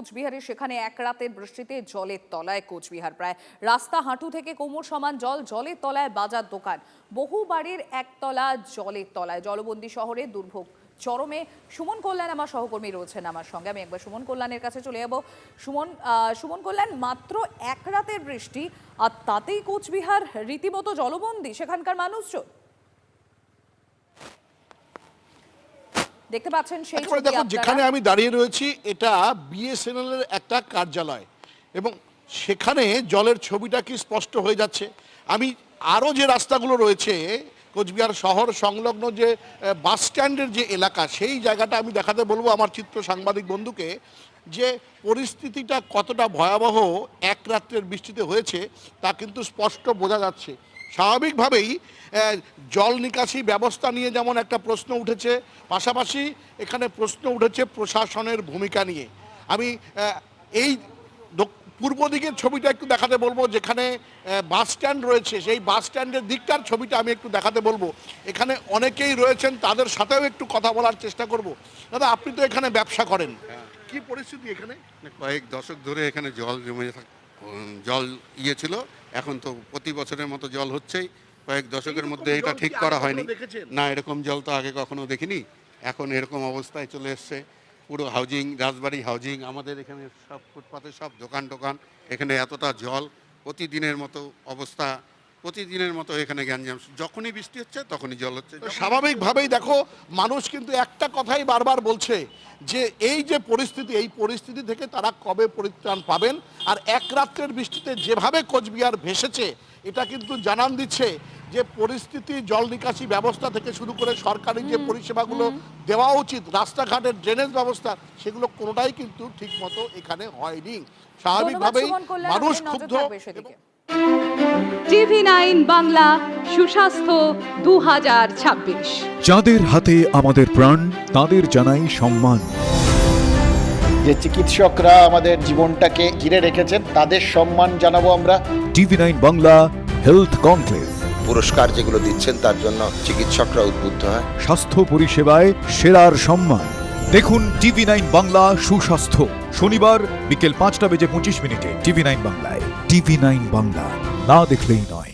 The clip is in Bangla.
কোচবিহারে, সেখানে এক রাতের বৃষ্টিতে জলের তলায় কোচবিহার। প্রায় রাস্তা হাঁটু থেকে কোমর সমান জল, জলের তলায় বাজার দোকান, বহু বাড়ির একতলা জলের তলায়। জলবন্দী শহরে দুর্ভোগ চরমে। সুমন কল্যাণ আমার সহকর্মী রয়েছেন আমার সঙ্গে, আমি একবার সুমন কল্যাণের কাছে চলে যাবো। সুমন কল্যাণ, মাত্র এক রাতের বৃষ্টি আর তাতেই কোচবিহার রীতিমতো জলবন্দী সেখানকার মানুষজন। দেখতে পাচ্ছেন সেই ছবি দেখো, আপনারা। যেখানে আমি দাঁড়িয়ে রয়েছি এটা বিএসএনএল এর একটা কার্যালয় এবং সেখানে জলের ছবিটা কি স্পষ্ট হয়ে যাচ্ছে। আমি আরও যে রাস্তাগুলো রয়েছে কোচবিহার শহর সংলগ্ন যে বাস স্ট্যান্ডের যে এলাকা, সেই জায়গাটা আমি দেখাতে বলবো আমার চিত্র সাংবাদিক বন্ধুকে, যে পরিস্থিতিটা কতটা ভয়াবহ এক রাত্রের বৃষ্টিতে হয়েছে তা কিন্তু স্পষ্ট বোঝা যাচ্ছে। স্বাভাবিকভাবেই জল নিকাশি ব্যবস্থা নিয়ে যেমন একটা প্রশ্ন উঠেছে, পাশাপাশি এখানে প্রশ্ন উঠেছে প্রশাসনের ভূমিকা নিয়ে। আমি এই পূর্ব দিকের ছবিটা একটু দেখাতে বলবো, যেখানে বাস স্ট্যান্ড রয়েছে, সেই বাস স্ট্যান্ডের দিকটার ছবিটা আমি একটু দেখাতে বলবো। এখানে অনেকেই রয়েছেন, তাদের সাথেও একটু কথা বলার চেষ্টা করব। দাদা, আপনি তো এখানে ব্যবসা করেন, কি পরিস্থিতি এখানে? কয়েক দশক ধরে এখানে জল জমে জল ছিল, এখন তো প্রতি বছরের মতো জল হচ্ছেই। কয়েক দশকের মধ্যে এটা ঠিক করা হয়নি। না, এরকম জল তো আগে কখনো দেখিনি। এখন এরকম অবস্থায় চলে এসছে। পুরো হাউজিং, রাজবাড়ি হাউজিং, আমাদের এখানে সব ফুটপাতে সব দোকান টোকান, এখানে এতটা জল, প্রতিদিনের মতো অবস্থা, প্রতিদিনের মতো এখানে গ্যাঞ্জাম। যখনই বৃষ্টি হচ্ছে তখনই জল হচ্ছে। স্বাভাবিকভাবেই দেখো, মানুষ কিন্তু একটা কথাই বারবার বলছে যে এই যে পরিস্থিতি, এই পরিস্থিতি থেকে তারা কবে পরিত্রাণ পাবেন। আর এক রাত্রের বৃষ্টিতে যেভাবে কোচবিহার ভেসেছে, এটা কিন্তু জানান দিচ্ছে যে পরিস্থিতি, জল নিকাশি ব্যবস্থা থেকে শুরু করে সরকারি যে পরিষেবাগুলো দেওয়া উচিত, রাস্তাঘাটের ড্রেনেজ ব্যবস্থা, সেগুলো কোনোটাই কিন্তু ঠিক মতো এখানে হয়নি। স্বাভাবিকভাবেই মানুষ ক্ষুব্ধ। TV9 বাংলা সুস্বাস্থ্য 2026। যাদের হাতে আমাদের প্রাণ, তাদের জানাই সম্মান। যে চিকিৎসকরা আমাদের জীবনটাকে ঘিরে রেখেছেন, তাদের সম্মান জানাবো আমরা। TV9 বাংলা হেলথ কনক্লেভ, পুরস্কার যেগুলো দিচ্ছেন তার জন্য চিকিৎসকরা উদ্বুদ্ধ হয়। স্বাস্থ্য পরিষেবায় সেরার সম্মান। দেখুন TV9 বাংলা সুস্বাস্থ্য, শনিবার বিকেল 5:25 TV9 বাংলায়। TV9 বাংলা, না দেখলেই নয়।